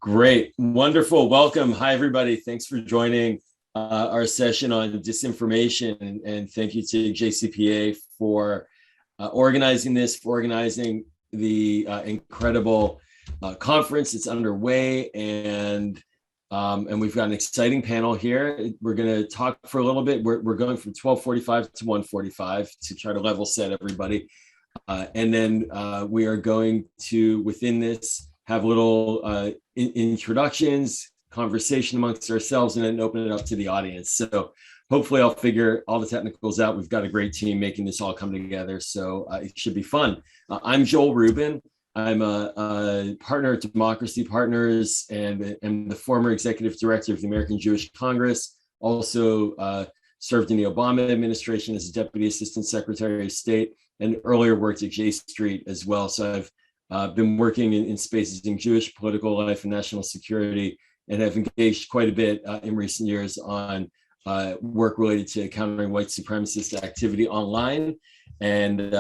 Great, wonderful, welcome. Hi, everybody. Thanks for joining our session on disinformation, and thank you to JCPA for organizing this, for organizing the incredible conference that's underway, and we've got an exciting panel here. We're going to talk for a little bit. We're going from 12:45 to 1:45 to try to level set everybody, and then we are going to, within this, have little introductions, conversation amongst ourselves, and then open it up to the audience. So hopefully I'll figure all the technicals out. We've got a great team making this all come together, so it should be fun. I'm Joel Rubin. I'm a partner at Democracy Partners and am the former executive director of the American Jewish Congress. Also served in the Obama administration as a deputy assistant secretary of state, and earlier worked at J Street as well. So I've been working in spaces in Jewish political life and national security, and have engaged quite a bit in recent years on work related to countering white supremacist activity online, and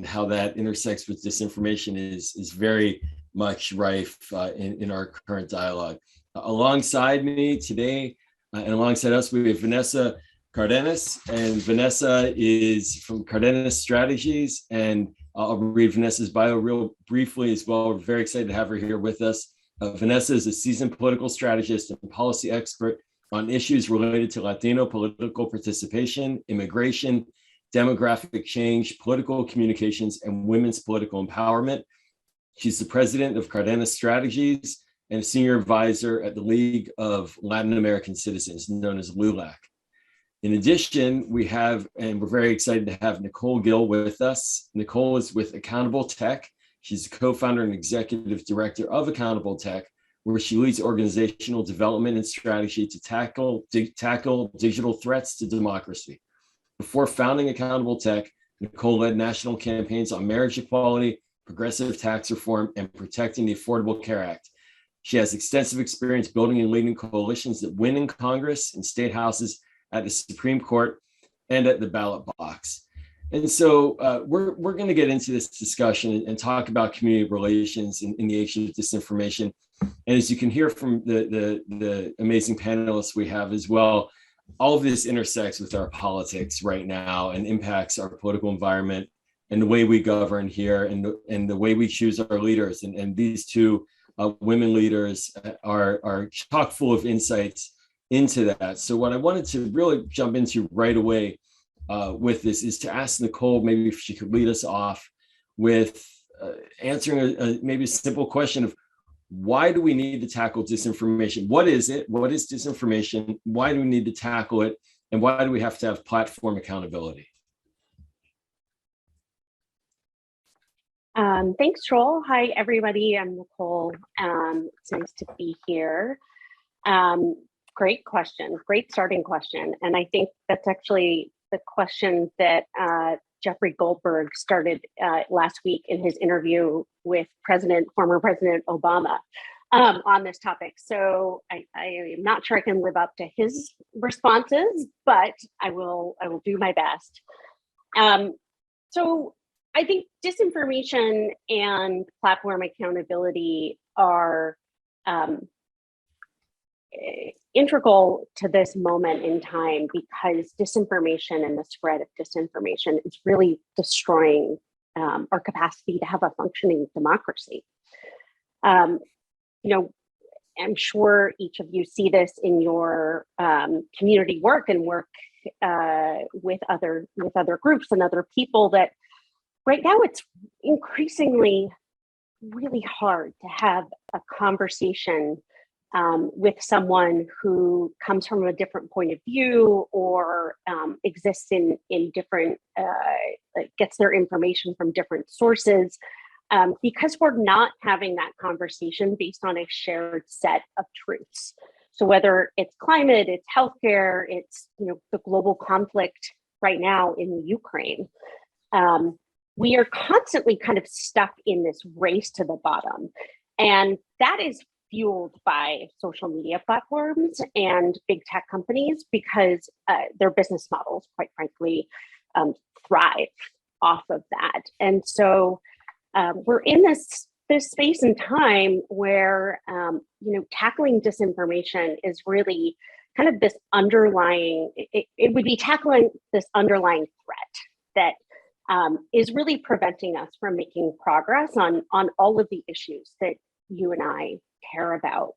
how that intersects with disinformation is very much rife in our current dialogue. Alongside me today, and alongside us, we have Vanessa Cardenas, and Vanessa is from Cardenas Strategies, and I'll read Vanessa's bio real briefly as well. We're very excited to have her here with us. Vanessa is a seasoned political strategist and policy expert on issues related to Latino political participation, immigration, demographic change, political communications, and women's political empowerment. She's the president of Cardenas Strategies and a senior advisor at the League of Latin American Citizens, known as LULAC. In addition, we have, and we're very excited to have Nicole Gill with us. Nicole is with Accountable Tech. She's the co-founder and executive director of Accountable Tech, where she leads organizational development and strategy to tackle digital threats to democracy. Before founding Accountable Tech, Nicole led national campaigns on marriage equality, progressive tax reform, and protecting the Affordable Care Act. She has extensive experience building and leading coalitions that win in Congress and state houses, at the Supreme Court, and at the ballot box. And so we're going to get into this discussion and talk about community relations in the age of disinformation. And as you can hear from the amazing panelists we have as well, all of this intersects with our politics right now and impacts our political environment and the way we govern here and the way we choose our leaders. And these two women leaders are chock full of insights into that. So what I wanted to really jump into right away with this is to ask Nicole, maybe if she could lead us off with answering maybe a simple question of, why do we need to tackle disinformation? What is it? What is disinformation? Why do we need to tackle it? And why do we have to have platform accountability? Thanks, Joel. Hi, everybody. I'm Nicole. It's nice to be here. Great question, great starting question. And I think that's actually the question that Jeffrey Goldberg started last week in his interview with former President Obama on this topic. So I am not sure I can live up to his responses, but I will do my best. So I think disinformation and platform accountability are integral to this moment in time, because disinformation and the spread of disinformation is really destroying our capacity to have a functioning democracy. I'm sure each of you see this in your community work and work with other groups and other people, that right now it's increasingly really hard to have a conversation with someone who comes from a different point of view, or exists in different, gets their information from different sources, because we're not having that conversation based on a shared set of truths. So whether it's climate, it's healthcare, it's the global conflict right now in Ukraine, we are constantly kind of stuck in this race to the bottom, and that is fueled by social media platforms and big tech companies, because their business models, quite frankly, thrive off of that. And so we're in this this space and time where tackling disinformation is really kind of this underlying. It would be tackling this underlying threat that is really preventing us from making progress on all of the issues that you and I care about,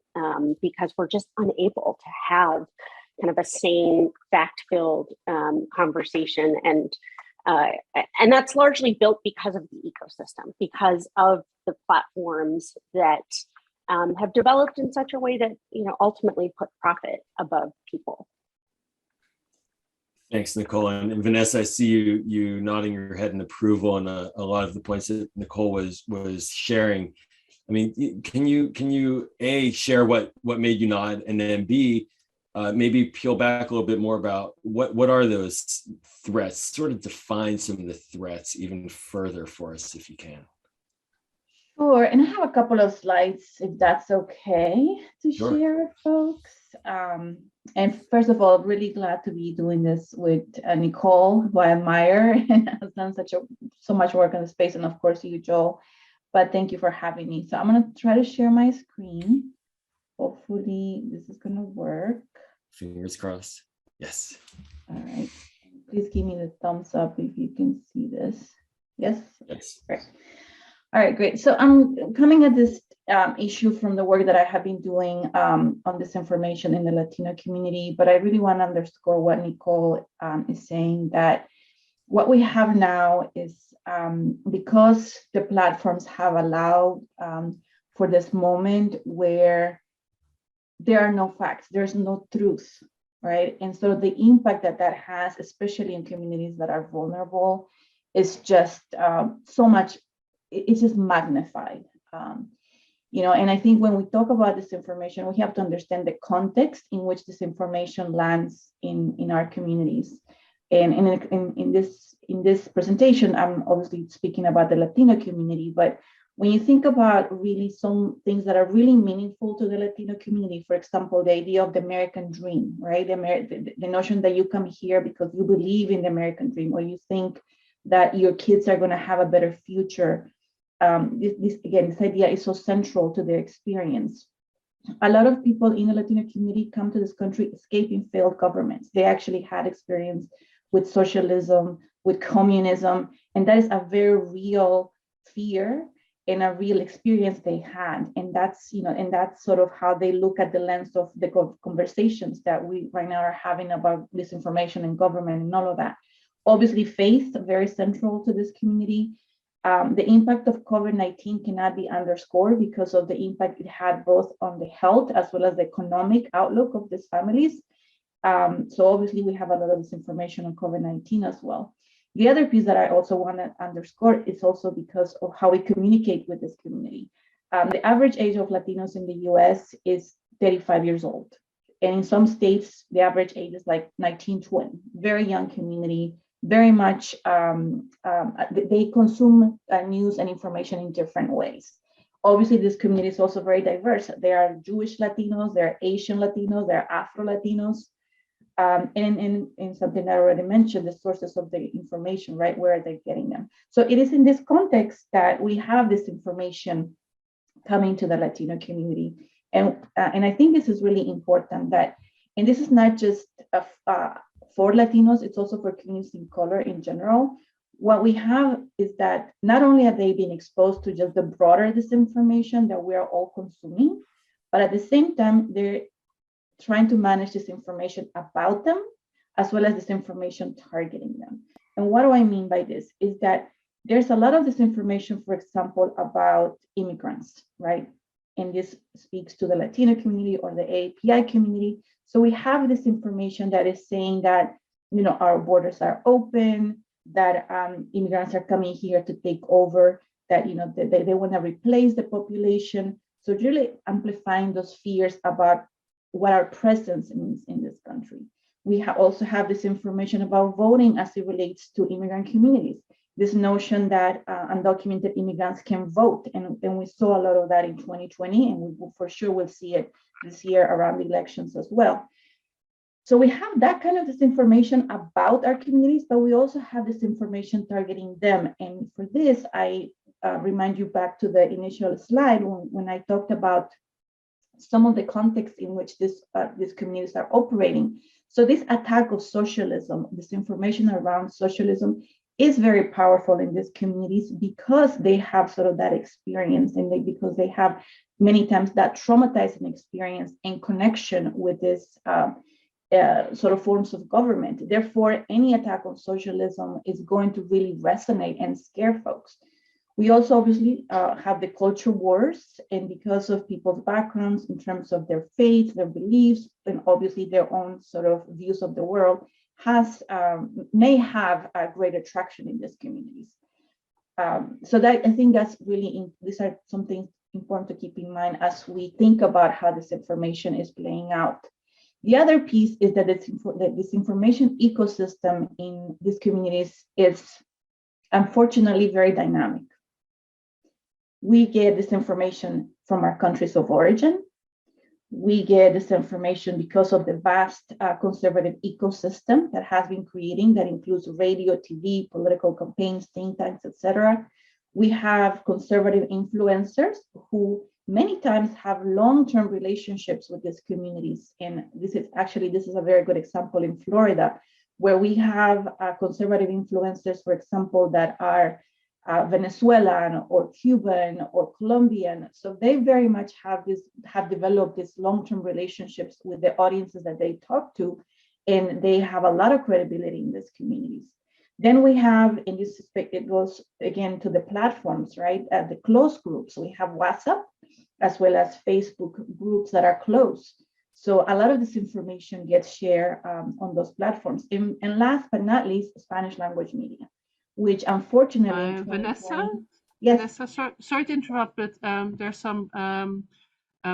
because we're just unable to have kind of a sane, fact-filled conversation, and that's largely built because of the ecosystem, because of the platforms that have developed in such a way that ultimately put profit above people. Thanks, Nicole. And Vanessa, I see you nodding your head in approval on a lot of the points that Nicole was sharing. I mean, can you A, share what made you nod, and then B, maybe peel back a little bit more about what are those threats, sort of define some of the threats even further for us if you can. Sure, and I have a couple of slides if that's okay to Sure. share, folks. And first of all, really glad to be doing this with Nicole, who I admire and has done so much work in the space, and of course you, Joel. But thank you for having me. So I'm going to try to share my screen. Hopefully this is going to work. Fingers crossed. Yes. All right. Please give me the thumbs up if you can see this. Yes? Yes. Great. All right, great. So I'm coming at this issue from the work that I have been doing on disinformation in the Latino community, but I really want to underscore what Nicole is saying, that what we have now is because the platforms have allowed for this moment where there are no facts, there's no truth, right? And so the impact that has, especially in communities that are vulnerable, is just so much, it's just magnified. And I think when we talk about disinformation, we have to understand the context in which this information lands in our communities. And in this presentation, I'm obviously speaking about the Latino community, but when you think about really some things that are really meaningful to the Latino community, for example, the idea of the American dream, right? The notion that you come here because you believe in the American dream, or you think that your kids are going to have a better future. This idea is so central to their experience. A lot of people in the Latino community come to this country escaping failed governments. They actually had experience with socialism, with communism, and that is a very real fear and a real experience they had. And that's sort of how they look at the lens of the conversations that we right now are having about disinformation and government and all of that. Obviously, faith, very central to this community. The impact of COVID-19 cannot be underscored because of the impact it had both on the health as well as the economic outlook of these families. So obviously we have a lot of disinformation on COVID-19 as well. The other piece that I also want to underscore is also because of how we communicate with this community. The average age of Latinos in the US is 35 years old. And in some states, the average age is like 19, 20, very young community. Very much, they consume news and information in different ways. Obviously, this community is also very diverse. There are Jewish Latinos, there are Asian Latinos, there are Afro Latinos, and something I already mentioned, the sources of the information, right? Where are they getting them? So it is in this context that we have this information coming to the Latino community. And I think this is really important and this is not just for Latinos, it's also for communities of color in general. What we have is that not only have they been exposed to just the broader disinformation that we are all consuming, but at the same time, they're trying to manage this information about them, as well as this information targeting them. And what do I mean by this? Is that there's a lot of disinformation, for example, about immigrants, right? And this speaks to the Latino community or the AAPI community. So we have this information that is saying that, our borders are open, that immigrants are coming here to take over, that, they want to replace the population. So it's really amplifying those fears about what our presence means in this country. We also have this information about voting as it relates to immigrant communities. This notion that undocumented immigrants can vote. And we saw a lot of that in 2020, and we for sure will see it this year around the elections as well. So we have that kind of disinformation about our communities, but we also have this information targeting them. And for this, I remind you back to the initial slide when I talked about some of the context in which these communities are operating. So this attack of socialism, this information around socialism, is very powerful in these communities because they have sort of that experience, and because they have many times that traumatizing experience in connection with this sort of forms of government. Therefore, any attack on socialism is going to really resonate and scare folks. We also obviously have the culture wars, and because of people's backgrounds in terms of their faith, their beliefs, and obviously their own sort of views of the world, may have a great attraction in these communities. So that I think that's really, these are some things important to keep in mind as we think about how this information is playing out. The other piece is that this information ecosystem in these communities is unfortunately very dynamic. We get this information from our countries of origin. We get this information because of the vast conservative ecosystem that has been creating, that includes radio, TV, political campaigns, think tanks, etc. We have conservative influencers who many times have long-term relationships with these communities. And this is a very good example in Florida, where we have conservative influencers, for example, that are Venezuelan or Cuban or Colombian. So they very much have developed these long-term relationships with the audiences that they talk to, and they have a lot of credibility in these communities. Then we have, in this aspect, it goes again to the platforms, right? The closed groups. We have WhatsApp as well as Facebook groups that are closed. So a lot of this information gets shared on those platforms. And last but not least, Spanish language media, which unfortunately, Vanessa? Yes. Vanessa, sorry to interrupt, but there's some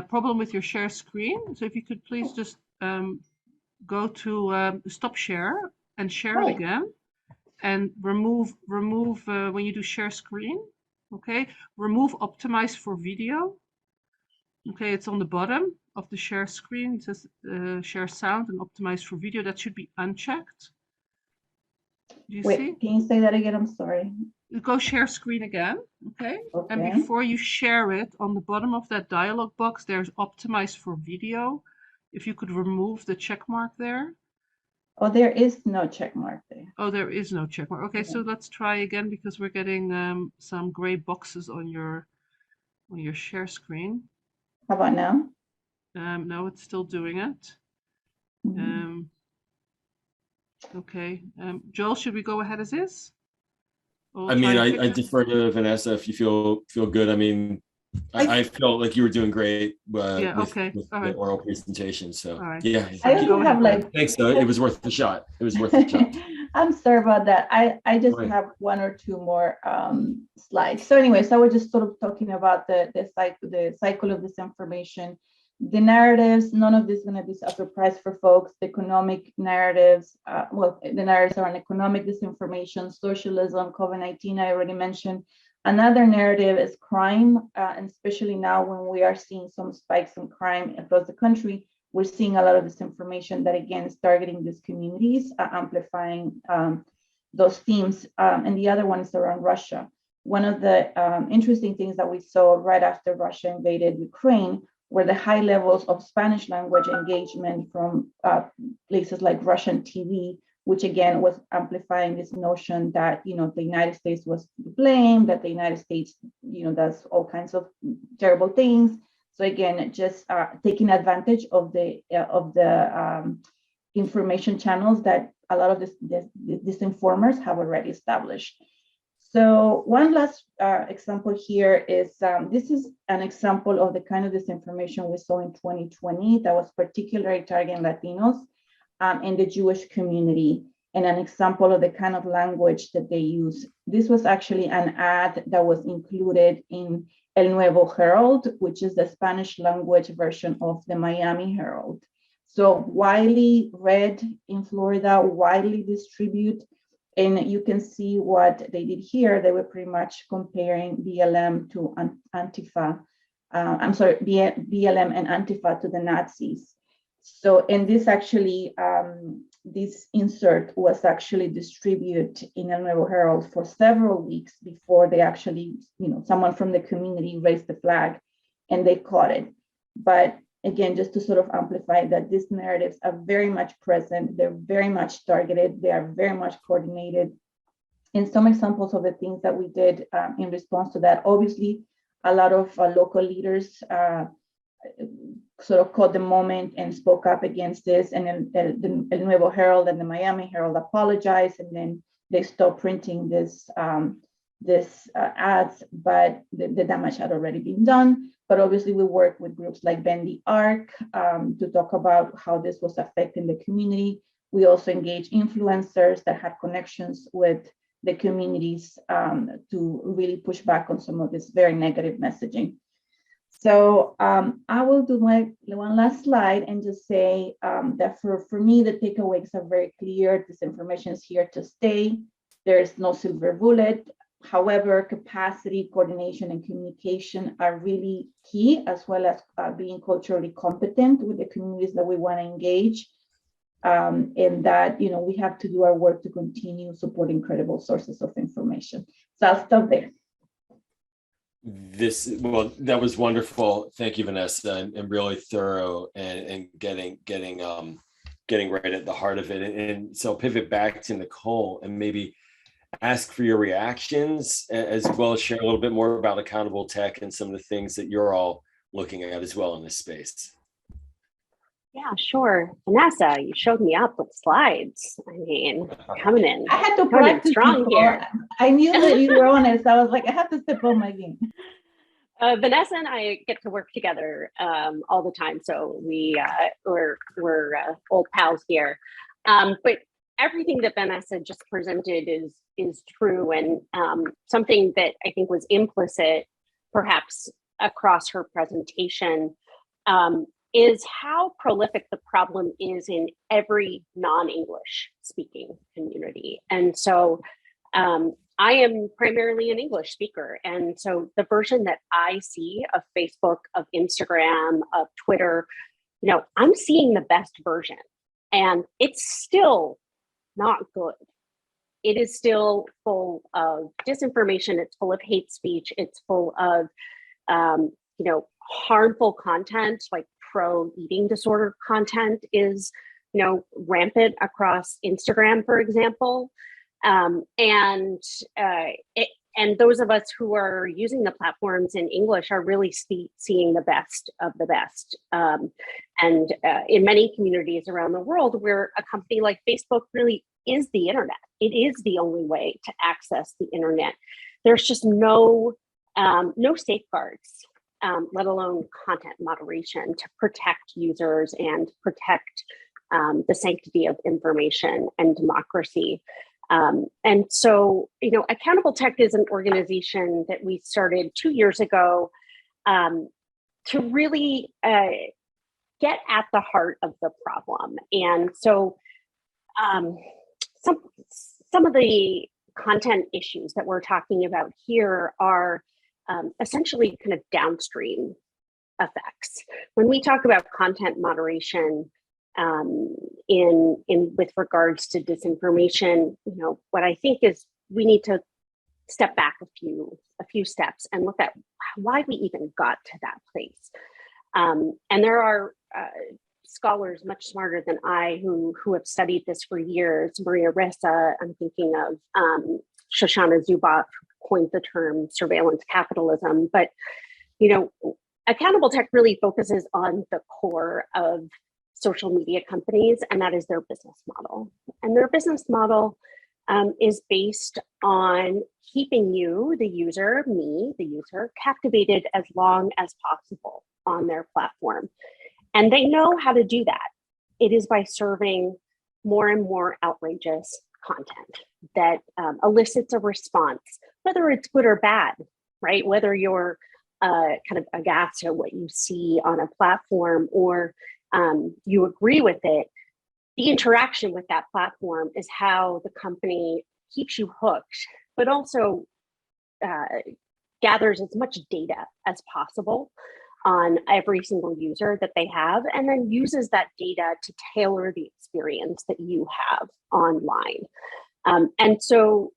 problem with your share screen. So if you could please just go to stop share and share it again, and remove when you do share screen. Okay, remove optimize for video. Okay, it's on the bottom of the share screen. It says share sound and optimize for video. That should be unchecked. Do you see? Can you say that again? I'm sorry. Go share screen again, okay? Okay. And before you share it, on the bottom of that dialog box, there's optimize for video. If you could remove the check mark there. Oh, there is no check mark there. Oh, there is no check mark. Okay, Yeah. so let's try again, because we're getting some gray boxes on your share screen. How about now? No, it's still doing it. Mhm. Okay, Joel, should we go ahead as is? I mean, I defer to Vanessa if you feel good. I mean, I felt like you were doing great Yeah, with okay. the All right. oral presentation. So All right. yeah, I only have like, thanks though. It was worth the shot. It was worth the shot. I'm sorry about that. I just Right. have one or two more slides. So anyway, so we're just sort of talking about the cycle of disinformation, the narratives. None of this is going to be a surprise for folks. The economic narratives, the narratives around economic disinformation, socialism, COVID-19, I already mentioned. Another narrative is crime, and especially now when we are seeing some spikes in crime across the country, we're seeing a lot of this information that again is targeting these communities, amplifying those themes. And the other one is around Russia. One of the interesting things that we saw right after Russia invaded Ukraine were the high levels of Spanish language engagement from places like Russian TV, which again was amplifying this notion that, you know, the United States was to blame, that the United States, you know, does all kinds of terrible things. So again, just taking advantage of the information channels that a lot of these informers have already established. So one last example here is, this is an example of the kind of disinformation we saw in 2020 that was particularly targeting Latinos in the Jewish community, and an example of the kind of language that they use. This was actually an ad that was included in El Nuevo Herald, which is the Spanish language version of the Miami Herald. So widely read in Florida, widely distributed. And you can see what they did here. They were pretty much comparing BLM to Antifa. BLM and Antifa to the Nazis. So, and this actually this insert was actually distributed in El Nuevo Herald for several weeks before they actually, someone from the community raised the flag and they caught it. But again, just to sort of amplify that these narratives are very much present, they're very much targeted, they are very much coordinated. And some examples of the things that we did in response to that, obviously, a lot of local leaders sort of caught the moment and spoke up against this, and then El Nuevo Herald and the Miami Herald apologized, and then they stopped printing this ads, but the damage had already been done. But obviously we work with groups like Bend the Arc to talk about how this was affecting the community. We also engage influencers that had connections with the communities to really push back on some of this very negative messaging. So I will do one last slide and just say that for me, the takeaways are very clear. Disinformation is here to stay. There's no silver bullet. However, capacity, coordination, and communication are really key, as well as being culturally competent with the communities that we want to engage. And that, we have to do our work to continue supporting credible sources of information. So I'll stop there. That was wonderful. Thank you, Vanessa, and really thorough and getting right at the heart of it. And so I'll pivot back to Nicole and maybe ask for your reactions, as well as share a little bit more about accountable tech and some of the things that you're all looking at as well in this space. Yeah, sure. Vanessa, you showed me up with slides. I mean, coming in. I had to practice strong here. I knew that you were on it, so I was like, I have to step on my game. Vanessa and I get to work together all the time, so we're old pals here. But everything that Vanessa just presented is true, and something that I think was implicit, perhaps across her presentation, is how prolific the problem is in every non-English speaking community. And so I am primarily an English speaker. And so the version that I see of Facebook, of Instagram, of Twitter, I'm seeing the best version, and it's still not good. It is still full of disinformation. It's full of hate speech. It's full of, harmful content, like pro-eating disorder content is, rampant across Instagram, for example. And those of us who are using the platforms in English are really seeing the best of the best. And in many communities around the world, where a company like Facebook really is the internet. It is the only way to access the internet. There's just no safeguards, let alone content moderation, to protect users and protect the sanctity of information and democracy. And so, Accountable Tech is an organization that we started 2 years ago to really get at the heart of the problem. And so some of the content issues that we're talking about here are essentially kind of downstream effects. When we talk about content moderation with regards to disinformation, what I think is we need to step back a few steps and look at why we even got to that place. And there are scholars much smarter than I who have studied this for years. Maria Ressa, I'm thinking of Shoshana Zuboff, who coined the term surveillance capitalism. But Accountable Tech really focuses on the core of social media companies, and that is their business model. And their business model is based on keeping you, the user, me, the user, captivated as long as possible on their platform. And they know how to do that. It is by serving more and more outrageous content that elicits a response, whether it's good or bad, right? Whether you're kind of aghast at what you see on a platform or you agree with it, the interaction with that platform is how the company keeps you hooked, but also gathers as much data as possible on every single user that they have, and then uses that data to tailor the experience that you have online. And so,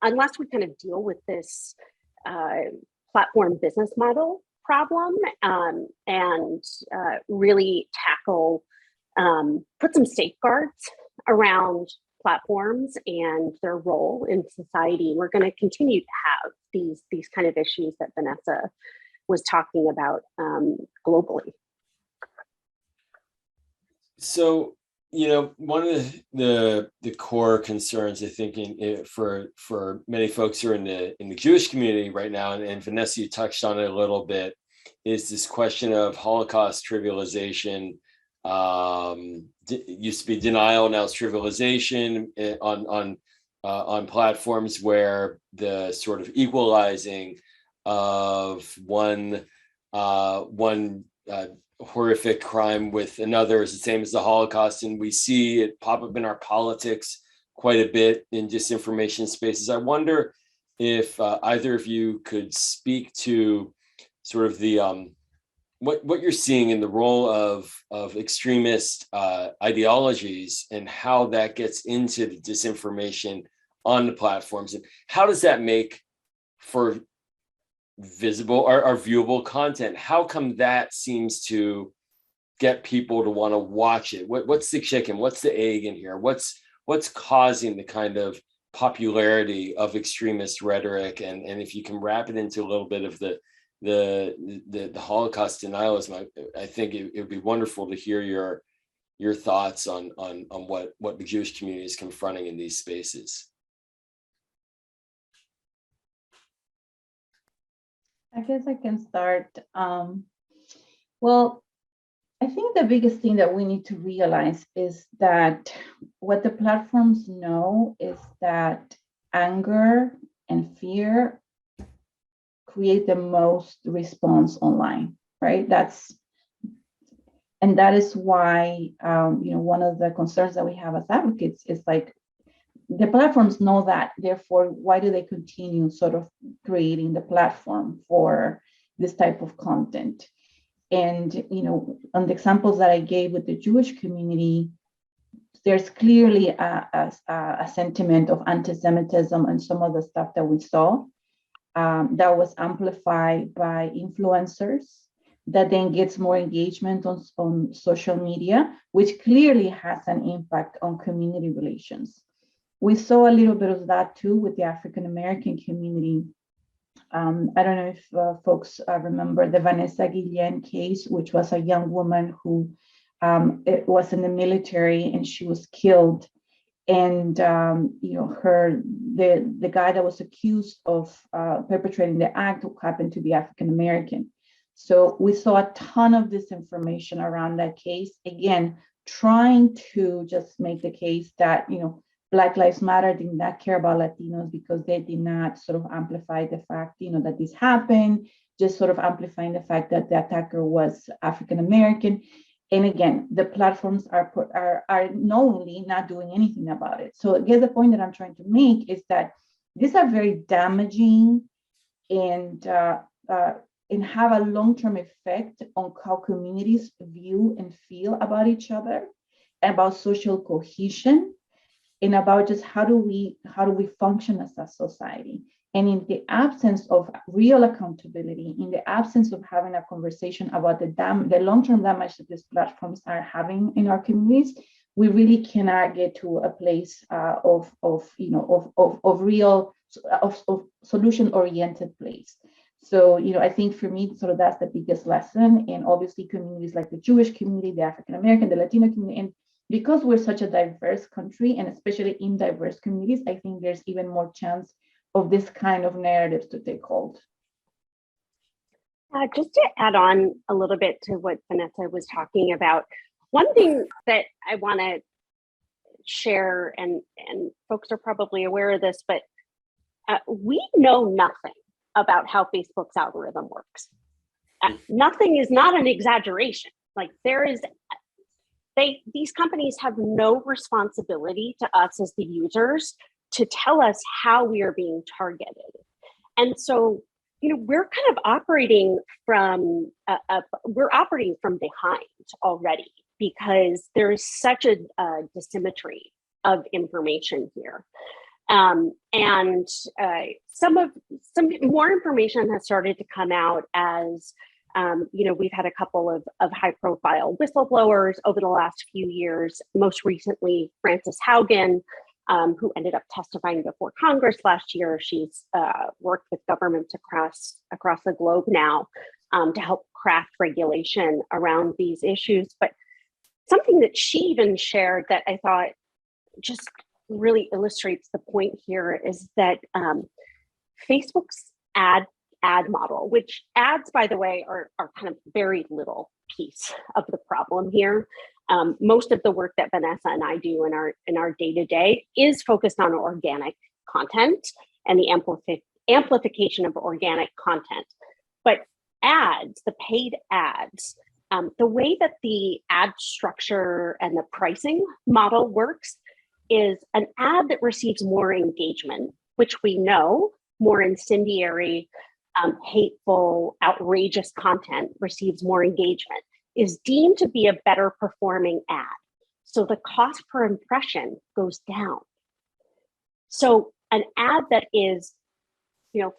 unless we kind of deal with this platform business model problem and really tackle, put some safeguards around platforms and their role in society, we're going to continue to have these kind of issues that Vanessa was talking about globally. So, one of the core concerns, I think, for many folks who are in the Jewish community right now, and Vanessa, you touched on it a little bit, is this question of Holocaust trivialization. It used to be denial, now it's trivialization on platforms where the sort of equalizing of one horrific crime with another is the same as the Holocaust, and we see it pop up in our politics quite a bit in disinformation spaces. I wonder if either of you could speak to sort of the what you're seeing in the role of extremist ideologies and how that gets into the disinformation on the platforms, and how does that make for visible or viewable content? How come that seems to get people to want to watch it? What's the chicken? What's the egg in here? What's causing the kind of popularity of extremist rhetoric? And if you can wrap it into a little bit of the Holocaust denialism, I think it would be wonderful to hear your thoughts on what the Jewish community is confronting in these spaces. I guess I can start. Well, I think the biggest thing that we need to realize is that what the platforms know is that anger and fear create the most response online, right? That is why one of the concerns that we have as advocates is like, the platforms know that, therefore, why do they continue sort of creating the platform for this type of content? And, on the examples that I gave with the Jewish community, there's clearly a sentiment of anti-Semitism and some of the stuff that we saw that was amplified by influencers that then gets more engagement on social media, which clearly has an impact on community relations. We saw a little bit of that too with the African American community. I don't know if folks remember the Vanessa Gill case, which was a young woman who was in the military and she was killed. And the guy that was accused of perpetrating the act happened to be African American. So we saw a ton of disinformation around that case. Again, trying to just make the case that Black Lives Matter did not care about Latinos because they did not sort of amplify the fact, that this happened, just sort of amplifying the fact that the attacker was African American. And again, the platforms are knowingly not doing anything about it. So I guess the point that I'm trying to make is that these are very damaging and have a long-term effect on how communities view and feel about each other, about social cohesion, and about just how do we function as a society. And in the absence of real accountability, in the absence of having a conversation about the long-term damage that these platforms are having in our communities, we really cannot get to a place of solution-oriented place. So, I think for me, sort of that's the biggest lesson. And obviously communities like the Jewish community, the African American, the Latino community, and because we're such a diverse country, and especially in diverse communities, I think there's even more chance of this kind of narratives to take hold. Just to add on a little bit to what Vanessa was talking about, one thing that I want to share, and folks are probably aware of this, but we know nothing about how Facebook's algorithm works. Nothing is not an exaggeration. Like these companies have no responsibility to us as the users to tell us how we are being targeted. And so we're kind of operating from behind already, because there's such a dissymmetry of information here. And some more information has started to come out as, we've had a couple of high profile whistleblowers over the last few years, most recently Frances Haugen, who ended up testifying before Congress last year. She's worked with governments across the globe now to help craft regulation around these issues. But something that she even shared that I thought just really illustrates the point here is that Facebook's ad model, which ads, by the way, are kind of very little piece of the problem here. Most of the work that Vanessa and I do in our day-to-day is focused on organic content and the amplification of organic content. But ads, the paid ads, the way that the ad structure and the pricing model works is an ad that receives more engagement, which we know more incendiary, hateful, outrageous content receives more engagement, is deemed to be a better performing ad. So the cost per impression goes down. So an ad that is,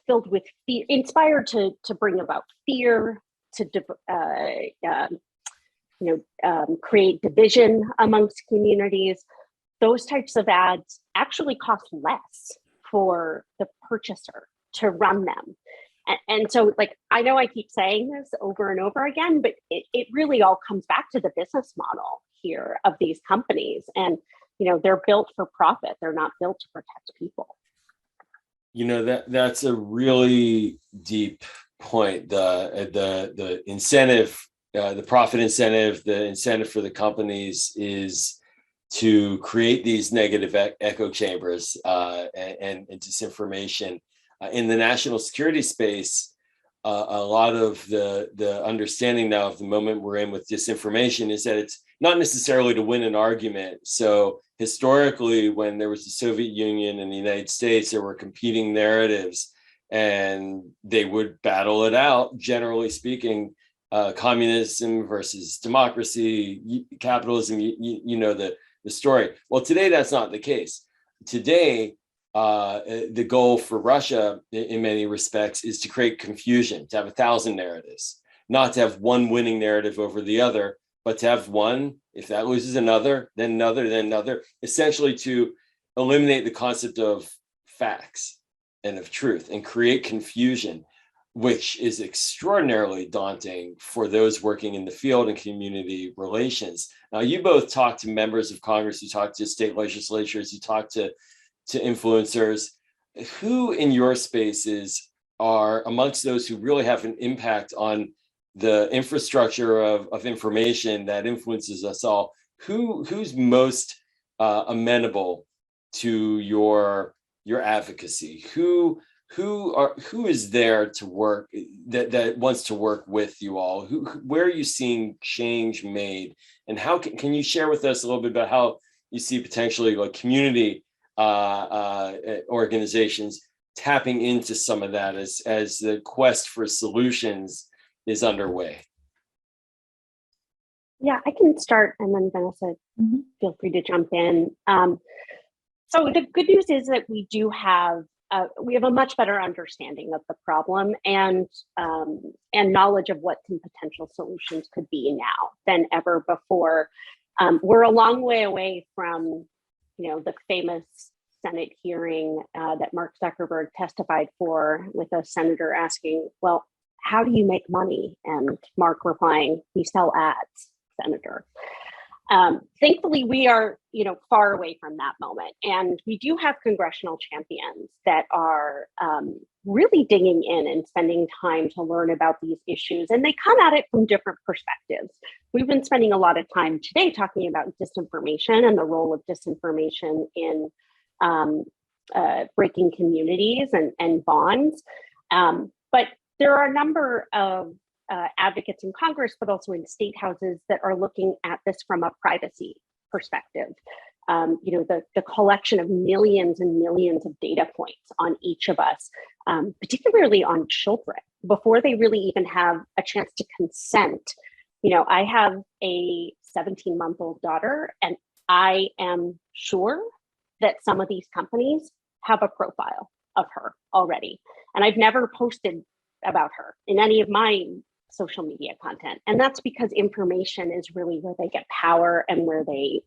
filled with fear, inspired to bring about fear, to create division amongst communities, those types of ads actually cost less for the purchaser to run them. And so, I know I keep saying this over and over again, but it really all comes back to the business model here of these companies. And, they're built for profit. They're not built to protect people. That's a really deep point. The incentive, the profit incentive, the incentive for the companies is to create these negative echo chambers and disinformation. In the national security space, a lot of the understanding now of the moment we're in with disinformation is that it's not necessarily to win an argument. So historically, when there was the Soviet Union and the United States, there were competing narratives and they would battle it out, generally speaking, communism versus democracy, capitalism, the story. Well, today, that's not the case. Today, the goal for Russia in many respects is to create confusion, to have 1,000 narratives, not to have one winning narrative over the other, but to have one. If that loses, another, then another, then another, essentially to eliminate the concept of facts and of truth and create confusion, which is extraordinarily daunting for those working in the field and community relations. Now, you both talk to members of Congress, you talk to state legislatures, you talk to influencers. Who in your spaces are amongst those who really have an impact on the infrastructure of information that influences us all? Who's most amenable to your advocacy? Who is there to work that wants to work with you all? Where are you seeing change made, and how can you share with us a little bit about how you see potentially community organizations tapping into some of that as the quest for solutions is underway? Yeah, I can start, and then Vanessa, feel free to jump in. So the good news is that we have a much better understanding of the problem and knowledge of what some potential solutions could be now than ever before. We're a long way away from the famous Senate hearing that Mark Zuckerberg testified for, with a senator asking, well, how do you make money? And Mark replying, we sell ads, Senator. Thankfully, we are far away from that moment. And we do have congressional champions that are really digging in and spending time to learn about these issues. And they come at it from different perspectives. We've been spending a lot of time today talking about disinformation and the role of disinformation in breaking communities and bonds. But there are a number of advocates in Congress, but also in state houses that are looking at this from a privacy perspective. the collection of millions and millions of data points on each of us, particularly on children, before they really even have a chance to consent. I have a 17-month-old daughter, and I am sure that some of these companies have a profile of her already. And I've never posted about her in any of my social media content. And that's because information is really where they get power and where they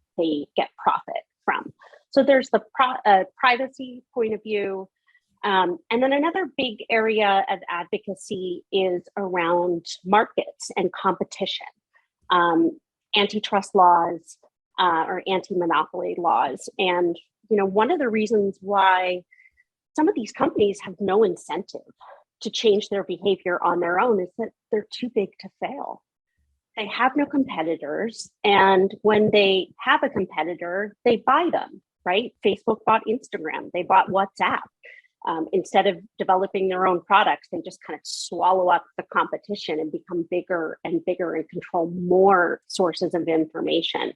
get profit from. So there's the privacy point of view. And then another big area of advocacy is around markets and competition, antitrust laws or anti-monopoly laws. And one of the reasons why some of these companies have no incentive to change their behavior on their own is that they're too big to fail. They have no competitors. And when they have a competitor, they buy them, right? Facebook bought Instagram, they bought WhatsApp. Instead of developing their own products, they just kind of swallow up the competition and become bigger and bigger and control more sources of information.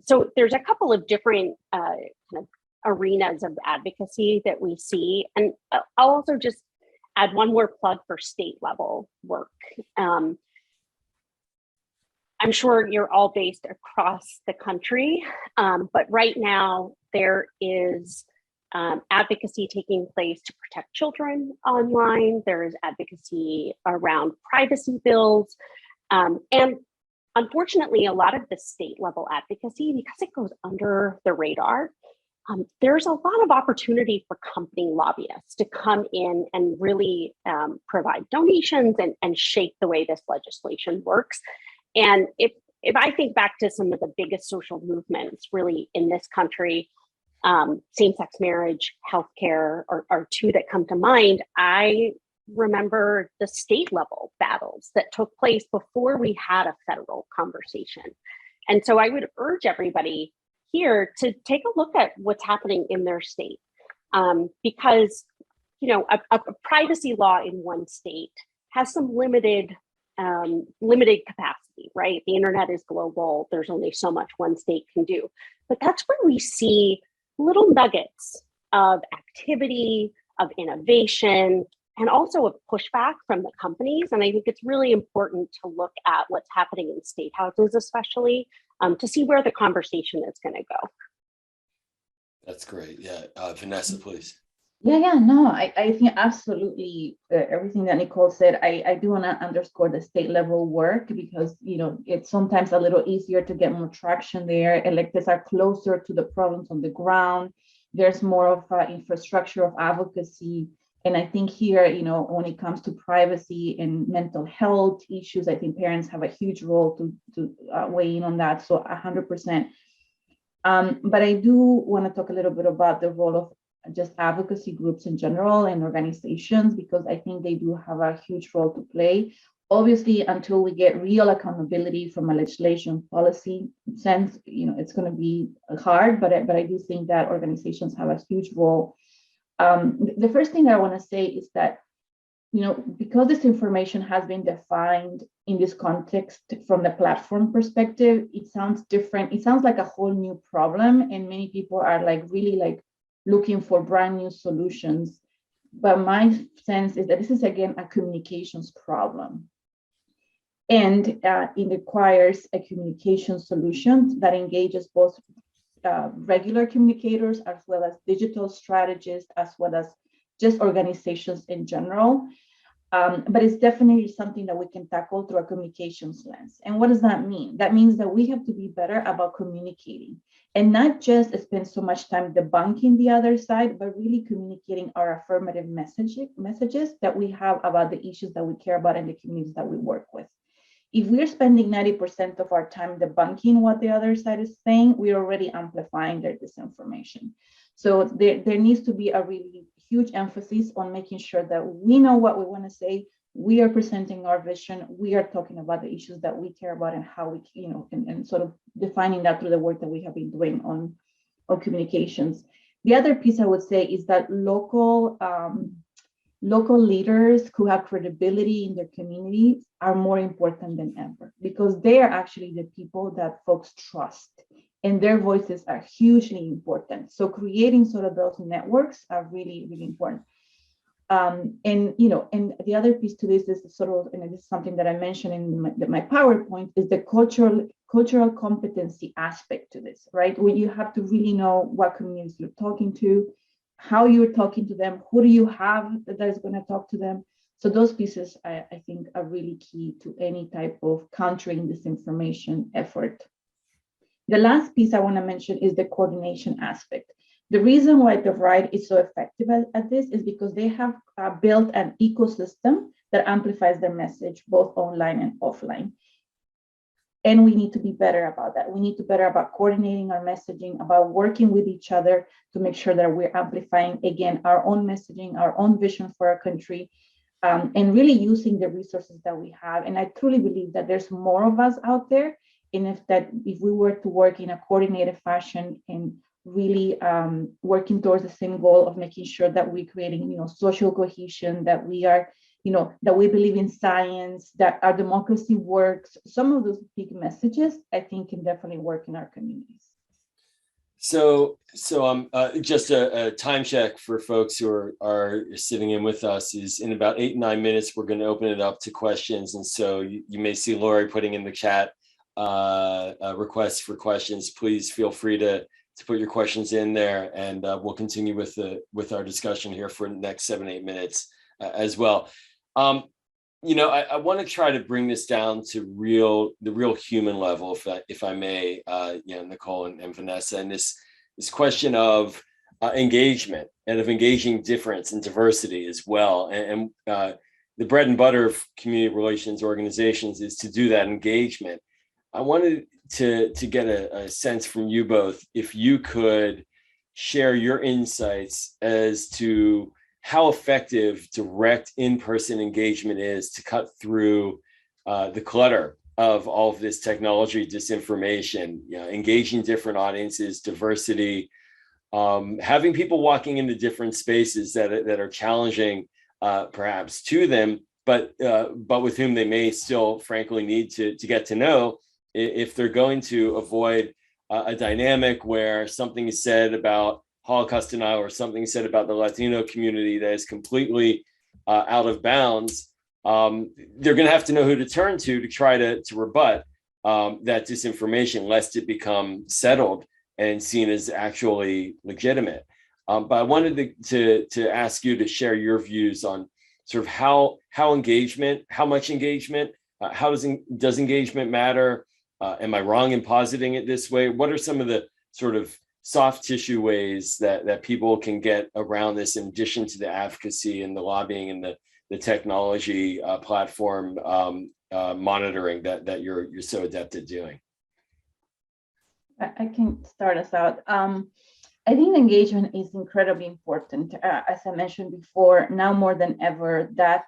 So there's a couple of different kind of arenas of advocacy that we see. And I'll also just add one more plug for state level work. I'm sure you're all based across the country, but right now there is advocacy taking place to protect children online. There is advocacy around privacy bills. And unfortunately, a lot of the state level advocacy, because it goes under the radar, there's a lot of opportunity for company lobbyists to come in and really provide donations and shape the way this legislation works. And if I think back to some of the biggest social movements really in this country, same-sex marriage, healthcare are two that come to mind. I remember the state level battles that took place before we had a federal conversation. And so I would urge everybody here to take a look at what's happening in their state, because a privacy law in one state has some limited capacity, right? The internet is global. There's only so much one state can do. But that's where we see little nuggets of activity, of innovation, and also a pushback from the companies. And I think it's really important to look at what's happening in state houses, especially to see where the conversation is going to go. That's great. Yeah. Vanessa, please. No, I think absolutely everything that Nicole said. I do want to underscore the state level work because, it's sometimes a little easier to get more traction there. Electeds are closer to the problems on the ground. There's more of an infrastructure of advocacy. And I think here, when it comes to privacy and mental health issues, I think parents have a huge role to weigh in on that. So 100%. But I do want to talk a little bit about the role of just advocacy groups in general and organizations, because I think they do have a huge role to play. Obviously, until we get real accountability from a legislation policy sense, it's going to be hard, but I do think that organizations have a huge role. The first thing I want to say is that, because this information has been defined in this context from the platform perspective, it sounds different. It sounds like a whole new problem. And many people are really looking for brand new solutions. But my sense is that this is, again, a communications problem. And it requires a communication solution that engages both regular communicators as well as digital strategists, as well as just organizations in general. But it's definitely something that we can tackle through a communications lens. And what does that mean? That means that we have to be better about communicating and not just spend so much time debunking the other side, but really communicating our affirmative messages that we have about the issues that we care about and the communities that we work with. If we're spending 90% of our time debunking what the other side is saying, we're already amplifying their disinformation. So there needs to be a really huge emphasis on making sure that we know what we want to say, we are presenting our vision, we are talking about the issues that we care about and how we, and sort of defining that through the work that we have been doing on communications. The other piece I would say is that local leaders who have credibility in their community are more important than ever, because they are actually the people that folks trust. and their voices are hugely important. So creating sort of those networks are really, really important. And the other piece to this is sort of, and this is something that I mentioned in my PowerPoint, is the cultural competency aspect to this, right? Where you have to really know what communities you're talking to, how you're talking to them, who do you have that is going to talk to them. So those pieces, I think, are really key to any type of countering disinformation effort. The last piece I want to mention is the coordination aspect. The reason why the right is so effective at this is because they have built an ecosystem that amplifies their message both online and offline. And we need to be better about that. We need to be better about coordinating our messaging, about working with each other to make sure that we're amplifying, again, our own messaging, our own vision for our country, and really using the resources that we have. And I truly believe that there's more of us out there. And if we were to work in a coordinated fashion and really working towards the same goal of making sure that we're creating, social cohesion, that we are, that we believe in science, that our democracy works. Some of those big messages, I think, can definitely work in our communities. So just a time check for folks who are sitting in with us is in about 8-9 minutes, we're going to open it up to questions. And so you may see Lori putting in the chat requests for questions. Please feel free to put your questions in there, and we'll continue with our discussion here for the next 7-8 minutes as well. I want to try to bring this down to the real human level, if I may, Nicole and Vanessa, and this question of engagement and of engaging difference and diversity as well. And the bread and butter of community relations organizations is to do that engagement. I wanted to get a sense from you both, if you could share your insights as to how effective direct in-person engagement is to cut through the clutter of all of this technology, disinformation, engaging different audiences, diversity, having people walking into different spaces that are challenging perhaps to them, but with whom they may still frankly need to get to know, if they're going to avoid a dynamic where something is said about Holocaust denial or something said about the Latino community that is completely out of bounds. They're going to have to know who to turn to try to rebut that disinformation, lest it become settled and seen as actually legitimate. But I wanted to ask you to share your views on sort of how much engagement, how does engagement matter? Am I wrong in positing it this way? What are some of the sort of soft tissue ways that people can get around this, in addition to the advocacy and the lobbying and the technology platform monitoring that you're so adept at doing? I can start us out. I think engagement is incredibly important. As I mentioned before, now more than ever, that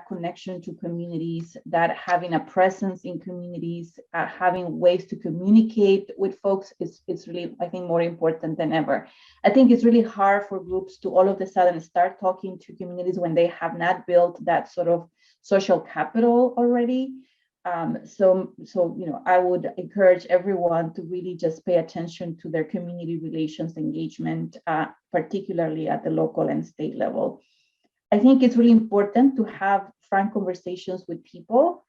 connection to communities, that having a presence in communities, having ways to communicate with folks is really, I think, more important than ever. I think it's really hard for groups to all of a sudden start talking to communities when they have not built that sort of social capital already. So I would encourage everyone to really just pay attention to their community relations engagement, particularly at the local and state level. I think it's really important to have frank conversations with people,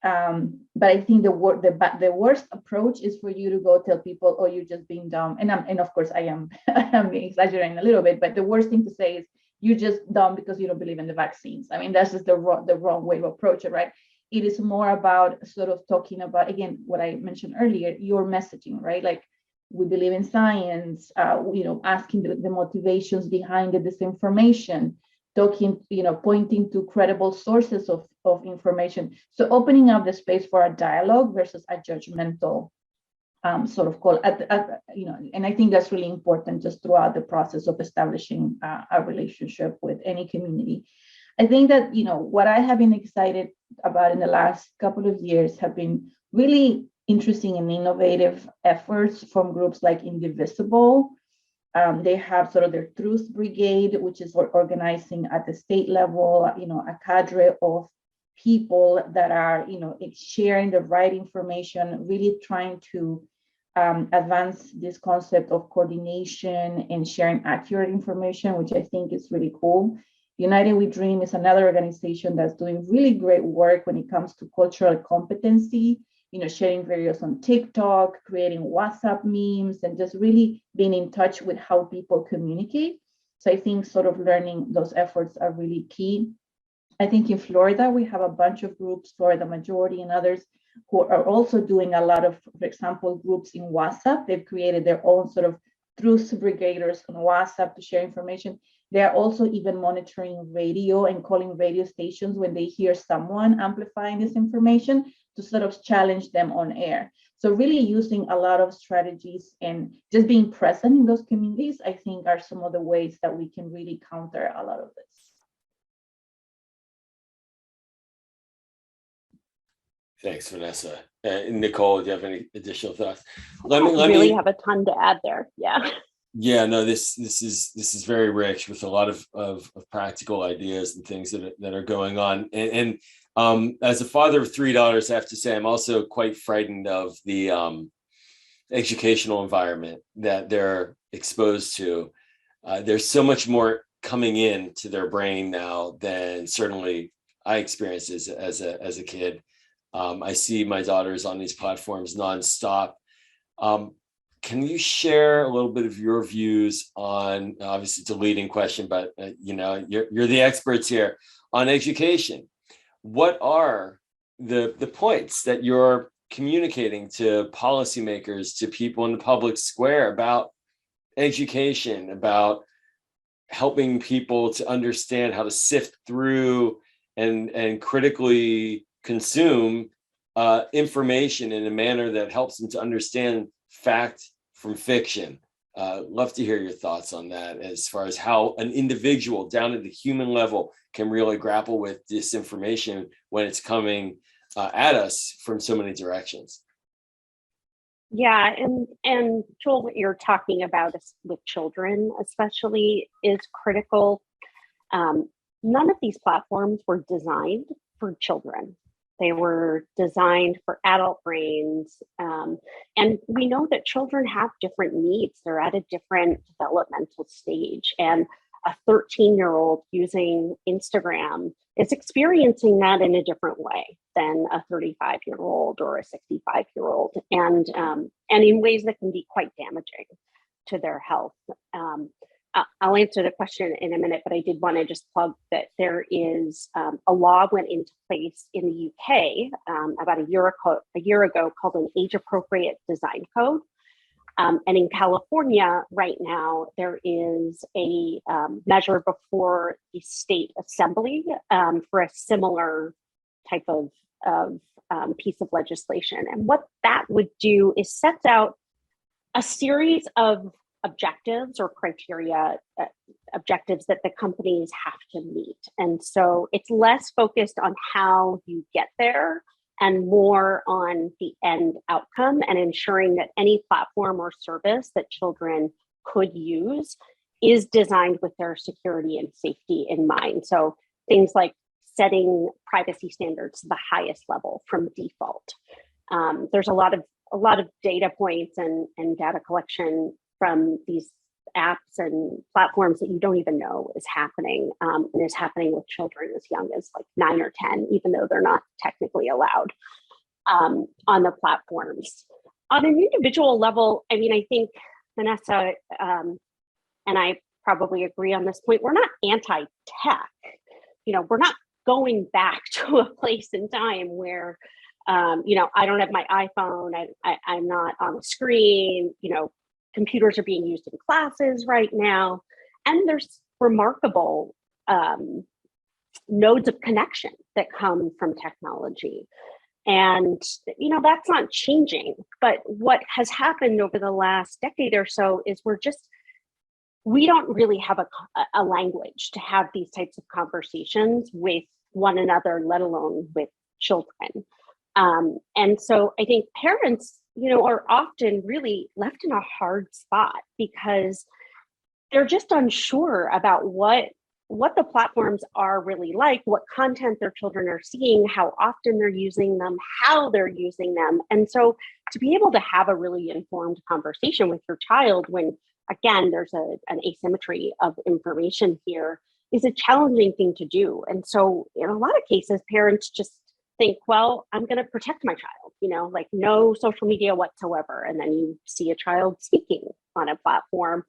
but I think the worst approach is for you to go tell people, "Oh, you're just being dumb." And of course I am exaggerating a little bit, but the worst thing to say is you're just dumb because you don't believe in the vaccines. I mean, that's just the wrong way to approach it, right? It is more about sort of talking about, again, what I mentioned earlier, your messaging, right? Like, we believe in science, asking the motivations behind the disinformation, talking, pointing to credible sources of information. So opening up the space for a dialogue versus a judgmental sort of call, and I think that's really important just throughout the process of establishing a relationship with any community. I think that, what I have been excited about in the last couple of years have been really interesting and innovative efforts from groups like Indivisible. They have sort of their Truth Brigade, which is organizing at the state level, a cadre of people that are, sharing the right information, really trying to advance this concept of coordination and sharing accurate information, which I think is really cool. United We Dream is another organization that's doing really great work when it comes to cultural competency, sharing videos on TikTok, creating WhatsApp memes, and just really being in touch with how people communicate. So I think sort of learning those efforts are really key. I think in Florida, we have a bunch of groups, Florida Majority and others, who are also doing a lot of, for example, groups in WhatsApp. They've created their own sort of truth brigaders on WhatsApp to share information. They're also even monitoring radio and calling radio stations when they hear someone amplifying this information to sort of challenge them on air. So really using a lot of strategies and just being present in those communities, I think are some of the ways that we can really counter a lot of this. Thanks, Vanessa. Nicole, do you have any additional thoughts? Let me have a ton to add there. Yeah. Yeah, no, this is very rich with a lot of practical ideas and things that are going on. And as a father of three daughters, I have to say I'm also quite frightened of the educational environment that they're exposed to. There's so much more coming in to their brain now than certainly I experienced as a kid. I see my daughters on these platforms nonstop. Can you share a little bit of your views on, obviously it's a leading question, but you're the experts here on education. What are the points that you're communicating to policymakers, to people in the public square about education, about helping people to understand how to sift through and critically consume information in a manner that helps them to understand fact from fiction? Love to hear your thoughts on that, as far as how an individual down at the human level can really grapple with disinformation when it's coming at us from so many directions. Yeah, and Joel, what you're talking about with children especially is critical. None of these platforms were designed for children. They were designed for adult brains. And we know that children have different needs. They're at a different developmental stage. And a 13-year-old using Instagram is experiencing that in a different way than a 35-year-old or a 65-year-old, and in ways that can be quite damaging to their health. I'll answer the question in a minute, but I did want to just plug that there is a law went into place in the UK about a year ago called an age-appropriate design code. And in California right now, there is a measure before the state assembly for a similar type of piece of legislation. And what that would do is sets out a series of objectives or criteria, objectives that the companies have to meet. And so it's less focused on how you get there and more on the end outcome, and ensuring that any platform or service that children could use is designed with their security and safety in mind. So things like setting privacy standards to the highest level from default. There's a lot of data points and data collection from these apps and platforms that you don't even know is happening, and is happening with children as young as like 9 or 10, even though they're not technically allowed on the platforms. On an individual level, I mean, I think Vanessa and I probably agree on this point. We're not anti-tech. We're not going back to a place in time where I don't have my iPhone, I'm not on the screen, computers are being used in classes right now, and there's remarkable nodes of connection that come from technology. And, that's not changing. But what has happened over the last decade or so is we don't really have a language to have these types of conversations with one another, let alone with children. And so I think parents, are often really left in a hard spot because they're just unsure about what what the platforms are really like, what content their children are seeing, how often they're using them, how they're using them. And so to be able to have a really informed conversation with your child when, again, there's an asymmetry of information here is a challenging thing to do. And so in a lot of cases, parents just think, well, I'm going to protect my child, like no social media whatsoever. And then you see a child speaking on a platform,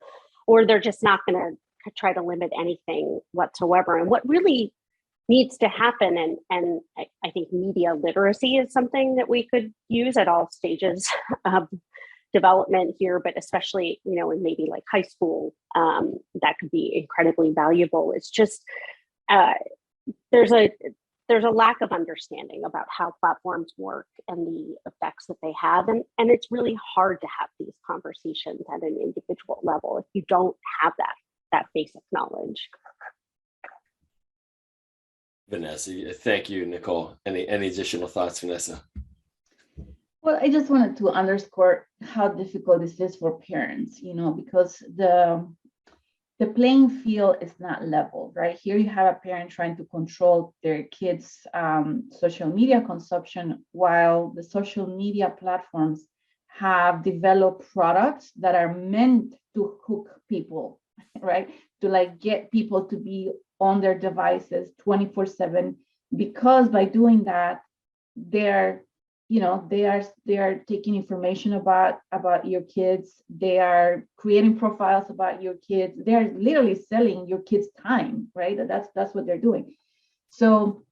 or they're just not going to try to limit anything whatsoever. And what really needs to happen, and I think media literacy is something that we could use at all stages of development here, but especially, in maybe like high school, that could be incredibly valuable. It's just, there's a lack of understanding about how platforms work and the effects that they have. And it's really hard to have these conversations at an individual level if you don't have that basic knowledge. Vanessa, thank you, Nicole. Any additional thoughts, Vanessa? Well, I just wanted to underscore how difficult this is for parents, because the playing field is not level, right? Here you have a parent trying to control their kids' social media consumption, while the social media platforms have developed products that are meant to hook people, right? To like get people to be on their devices 24/7, because by doing that, they are taking information about your kids. They are creating profiles about your kids. They're literally selling your kids' time, right? That's what they're doing. So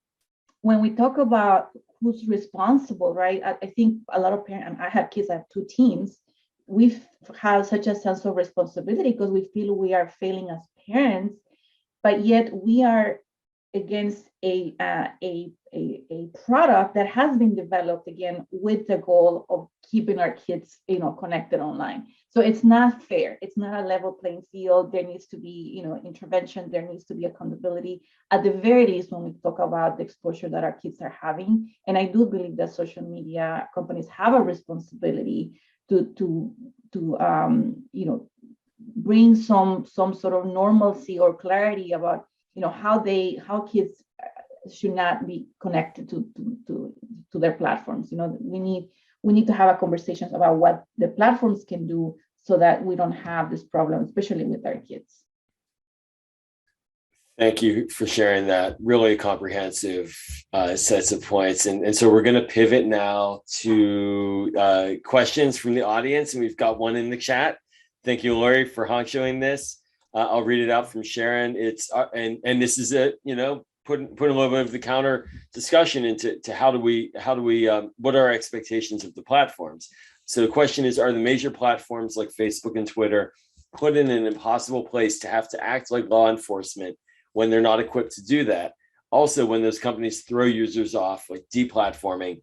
when we talk about who's responsible, right? I think a lot of parents, and I have kids, I have 2 teens. We have such a sense of responsibility because we feel we are failing as parents, but yet we are against a product that has been developed again with the goal of keeping our kids, connected online. So it's not fair. It's not a level playing field. There needs to be, intervention. There needs to be accountability. At the very least, when we talk about the exposure that our kids are having, and I do believe that social media companies have a responsibility to bring some sort of normalcy or clarity about how kids should not be connected to their platforms. We need to have a conversations about what the platforms can do so that we don't have this problem, especially with our kids. Thank you for sharing that. Really comprehensive sets of points. And so we're going to pivot now to questions from the audience. And we've got one in the chat. Thank you, Lori, for honchoing this. I'll read it out from Sharon. It's and this is putting a little bit of the counter discussion into how do we what are our expectations of the platforms? So the question is, are the major platforms like Facebook and Twitter put in an impossible place to have to act like law enforcement when they're not equipped to do that? Also, when those companies throw users off, like deplatforming,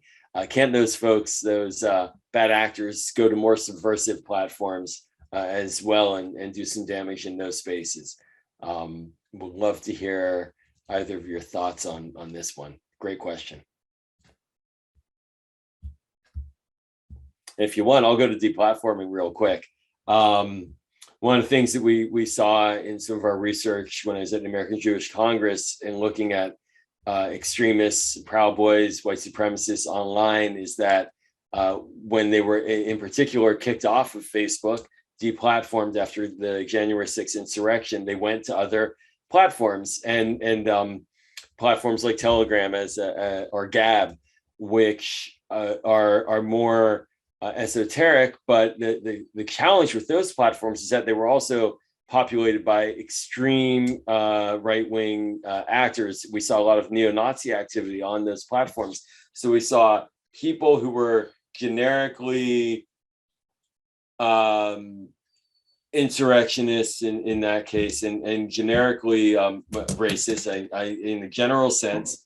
can't those folks, those bad actors, go to more subversive platforms as well and do some damage in those spaces? Would love to hear either of your thoughts on this one. Great question. If you want, I'll go to deplatforming real quick. One of the things that we saw in some of our research when I was at the American Jewish Congress and looking at extremists, Proud Boys, white supremacists online is that when they were in particular kicked off of Facebook, deplatformed after the January 6th insurrection, they went to other platforms and platforms like Telegram or Gab, which are more esoteric, but the challenge with those platforms is that they were also populated by extreme right-wing actors. We saw a lot of neo-Nazi activity on those platforms. So we saw people who were generically insurrectionists in that case, and generically racist, in a general sense,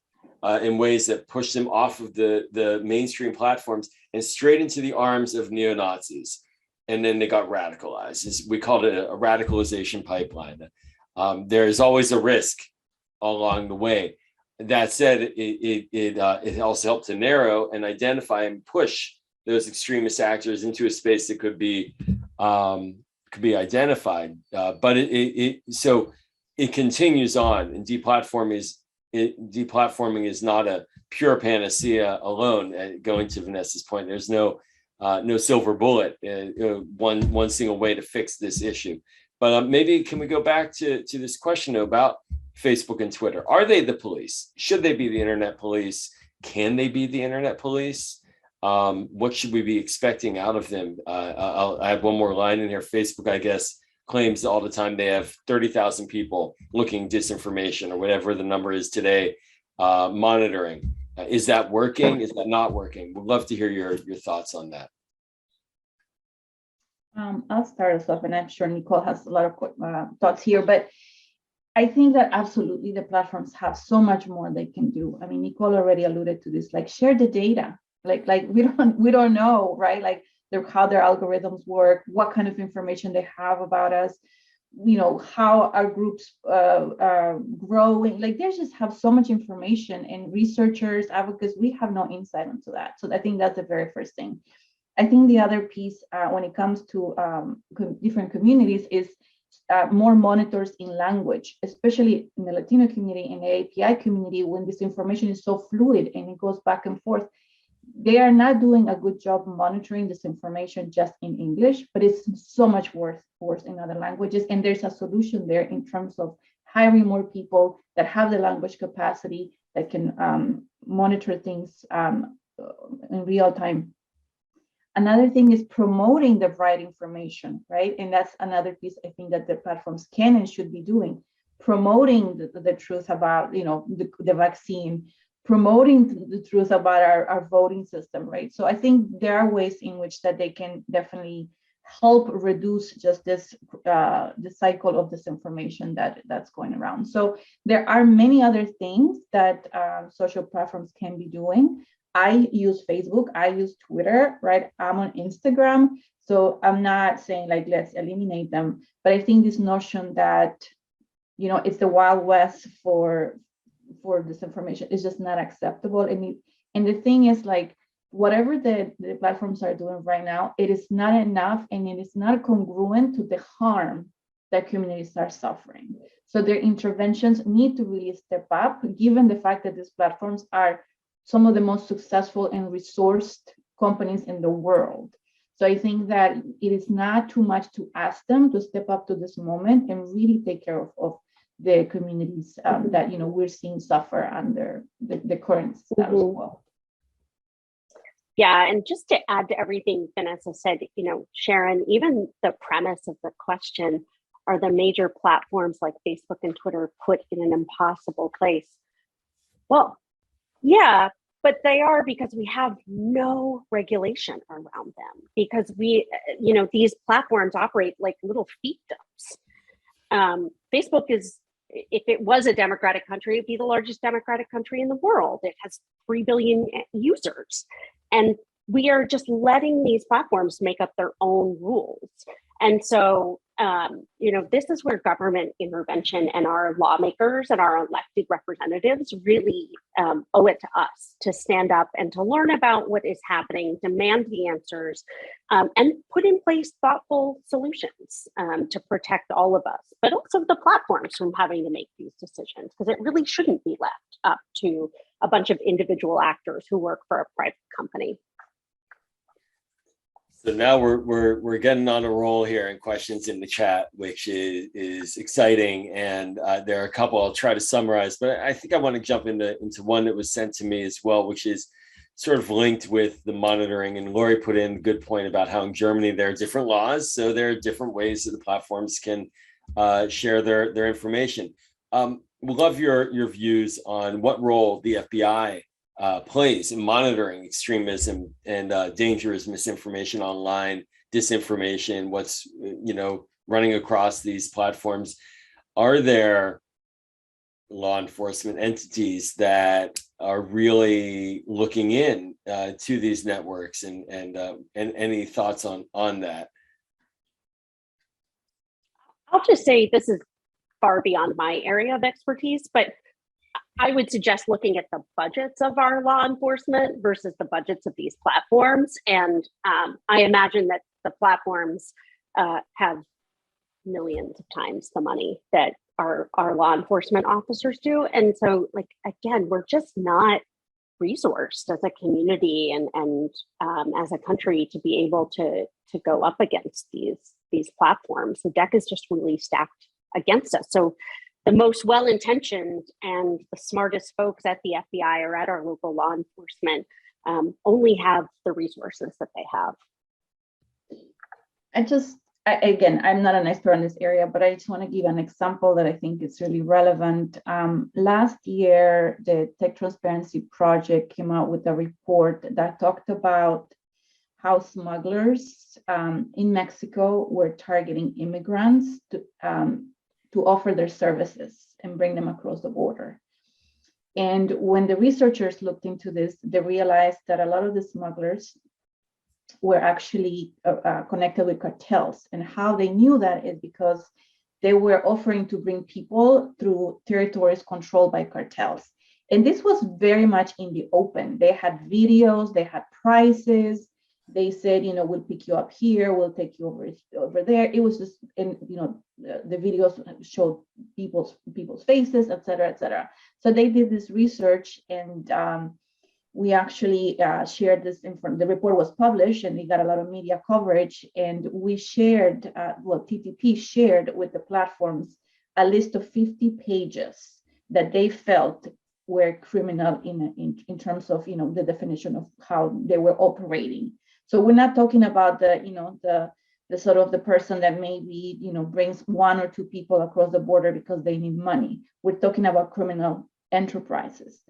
in ways that pushed them off of the mainstream platforms and straight into the arms of neo-Nazis. And then they got radicalized. We called it a radicalization pipeline. There is always a risk along the way. That said, it also helped to narrow and identify and push those extremist actors into a space that could be identified. So it continues on, and deplatforming is not a pure panacea alone. Going to Vanessa's point, there's no silver bullet, one single way to fix this issue. But maybe can we go back to this question about Facebook and Twitter? Are they the police? Should they be the internet police? Can they be the internet police? What should we be expecting out of them? I have one more line in here. Facebook, I guess, claims all the time they have 30,000 people looking disinformation or whatever the number is today, monitoring. Is that working? Is that not working? We'd love to hear your thoughts on that. I'll start us off, and I'm sure Nicole has a lot of thoughts here, but I think that absolutely the platforms have so much more they can do. I mean, Nicole already alluded to this, like share the data. Like we don't know, right? Like how their algorithms work, what kind of information they have about us, how our groups are growing. Like they just have so much information, and researchers, advocates, we have no insight into that. So I think that's the very first thing. I think the other piece when it comes to different communities is more monitors in language, especially in the Latino community, in the API community, when this information is so fluid and it goes back and forth. They are not doing a good job monitoring this information just in English, but it's so much worse in other languages. And there's a solution there in terms of hiring more people that have the language capacity that can monitor things in real time. Another thing is promoting the right information, right? And that's another piece I think that the platforms can and should be doing, promoting the truth about, the vaccine, promoting the truth about our voting system, right? So I think there are ways in which that they can definitely help reduce just this the cycle of disinformation that's going around. So there are many other things that social platforms can be doing. I use Facebook, I use Twitter, right? I'm on Instagram. So I'm not saying like, let's eliminate them, but I think this notion that, it's the Wild West for disinformation is just not acceptable. And the thing is, like, whatever the platforms are doing right now, it is not enough, and it is not congruent to the harm that communities are suffering. So their interventions need to really step up, given the fact that these platforms are some of the most successful and resourced companies in the world. So I think that it is not too much to ask them to step up to this moment and really take care of the communities that we're seeing suffer under the current status quo. Yeah, and just to add to everything Vanessa said, Sharon, even the premise of the question, are the major platforms like Facebook and Twitter put in an impossible place? Well, yeah, but they are, because we have no regulation around them, because these platforms operate like little fiefdoms. Facebook is, if it was a democratic country, it'd be the largest democratic country in the world. It has 3 billion users. And we are just letting these platforms make up their own rules. And so, this is where government intervention and our lawmakers and our elected representatives really owe it to us to stand up and to learn about what is happening, demand the answers, and put in place thoughtful solutions to protect all of us, but also the platforms from having to make these decisions, because it really shouldn't be left up to a bunch of individual actors who work for a private company. So now we're getting on a roll here in questions in the chat, which is exciting. And there are a couple I'll try to summarize, but I think I want to jump into one that was sent to me as well, which is sort of linked with the monitoring. And Lori put in a good point about how in Germany there are different laws. So there are different ways that the platforms can share their information. We'd love your views on what role the FBI plays in monitoring extremism and dangerous misinformation online, disinformation, what's running across these platforms. Are there law enforcement entities that are really looking in to these networks, and any thoughts on that? I'll just say this is far beyond my area of expertise, but I would suggest looking at the budgets of our law enforcement versus the budgets of these platforms. And I imagine that the platforms have millions of times the money that our law enforcement officers do. And so, like, again, we're just not resourced as a community and as a country to be able to go up against these platforms. The deck is just really stacked against us. So the most well-intentioned and the smartest folks at the FBI or at our local law enforcement only have the resources that they have. Again, I'm not an expert in this area, but I just want to give an example that I think is really relevant. Last year, the Tech Transparency Project came out with a report that talked about how smugglers in Mexico were targeting immigrants to offer their services and bring them across the border. And when the researchers looked into this, they realized that a lot of the smugglers were actually connected with cartels. And how they knew that is because they were offering to bring people through territories controlled by cartels. And this was very much in the open. They had videos, they had prices. They said, we'll pick you up here, we'll take you over there. It was just, the videos showed people's faces, et cetera, et cetera. So they did this research, and we actually shared this information. The report was published and it got a lot of media coverage, and we shared, TTP shared with the platforms a list of 50 pages that they felt were criminal in terms of, the definition of how they were operating. So we're not talking about the sort of the person that maybe, brings one or two people across the border because they need money. We're talking about criminal enterprises.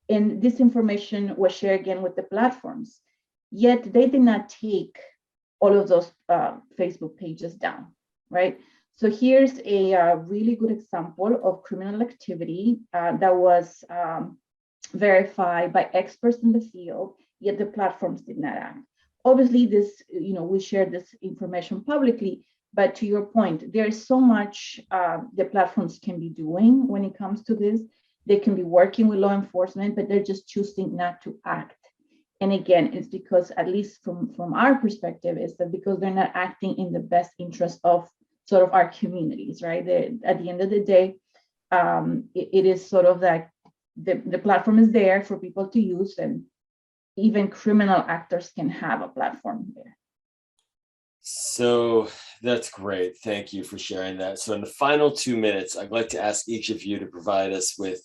And this information was shared again with the platforms, yet they did not take all of those Facebook pages down, right? So here's a really good example of criminal activity that was verified by experts in the field, yet the platforms did not act. Obviously, this, we share this information publicly, but to your point, there's so much the platforms can be doing when it comes to this. They can be working with law enforcement, but they're just choosing not to act. And again, it's because, at least from our perspective, is that because they're not acting in the best interest of sort of our communities, right? At the end of the day, it is sort of like the platform is there for people to use, and even criminal actors can have a platform there. So that's great. Thank you for sharing that. So in the final 2 minutes, I'd like to ask each of you to provide us with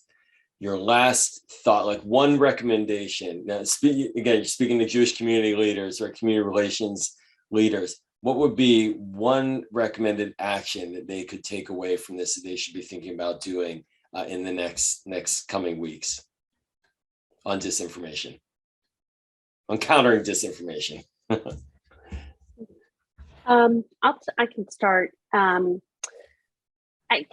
your last thought, like one recommendation. Now, speaking to Jewish community leaders or community relations leaders, what would be one recommended action that they could take away from this that they should be thinking about doing in the next coming weeks on disinformation, on countering disinformation? I can start. I think,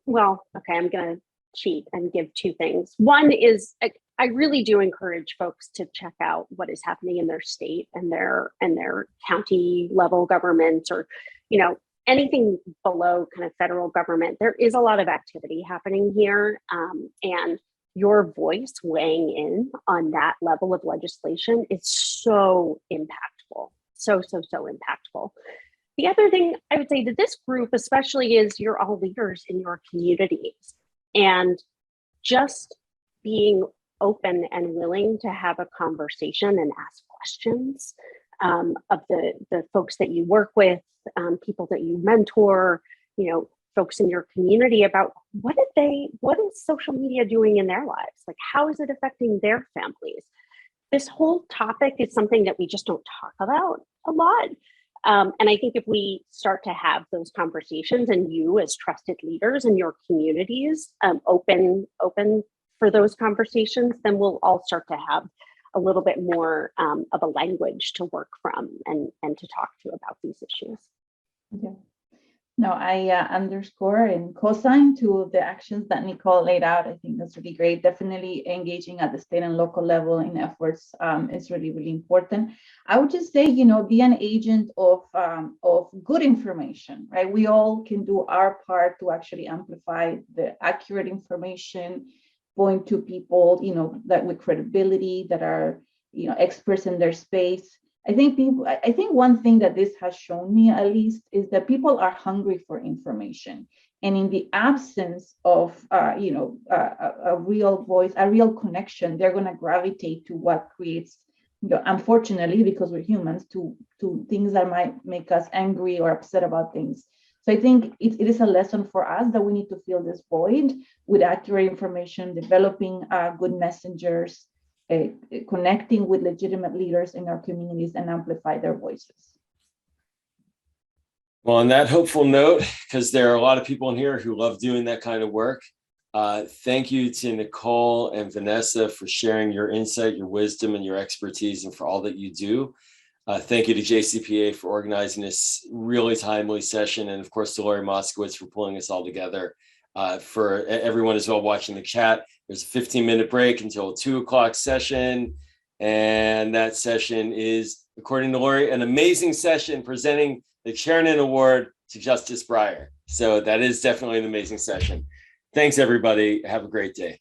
I'm going to cheat and give two things. One is I really do encourage folks to check out what is happening in their state and their county level governments, or, anything below kind of federal government. There is a lot of activity happening here, and your voice weighing in on that level of legislation is so impactful. So impactful. The other thing I would say to this group especially is you're all leaders in your communities, and just being open and willing to have a conversation and ask questions of the folks that you work with, people that you mentor, folks in your community about what is social media doing in their lives? Like, how is it affecting their families? This whole topic is something that we just don't talk about a lot. And I think if we start to have those conversations, and you as trusted leaders in your communities open for those conversations, then we'll all start to have a little bit more of a language to work from and to talk to about these issues. Yeah. No, I underscore and co-sign to the actions that Nicole laid out. I think that's really great. Definitely engaging at the state and local level in efforts is really, really important. I would just say, be an agent of good information, right? We all can do our part to actually amplify the accurate information, point to people, that with credibility, that are, experts in their space. I think one thing that this has shown me, at least, is that people are hungry for information. And in the absence of, a real voice, a real connection, they're going to gravitate to what creates, unfortunately, because we're humans, to things that might make us angry or upset about things. So I think it is a lesson for us that we need to fill this void with accurate information, developing good messengers, connecting with legitimate leaders in our communities, and amplify their voices. Well, on that hopeful note, because there are a lot of people in here who love doing that kind of work, thank you to Nicole and Vanessa for sharing your insight, your wisdom, and your expertise, and for all that you do. Thank you to JCPA for organizing this really timely session, and of course to Lori Moskowitz for pulling us all together. For everyone as well watching the chat, there's a 15-minute break until a 2 o'clock session, and that session is, according to Lori, an amazing session presenting the Chernin Award to Justice Breyer. So that is definitely an amazing session. Thanks, everybody. Have a great day.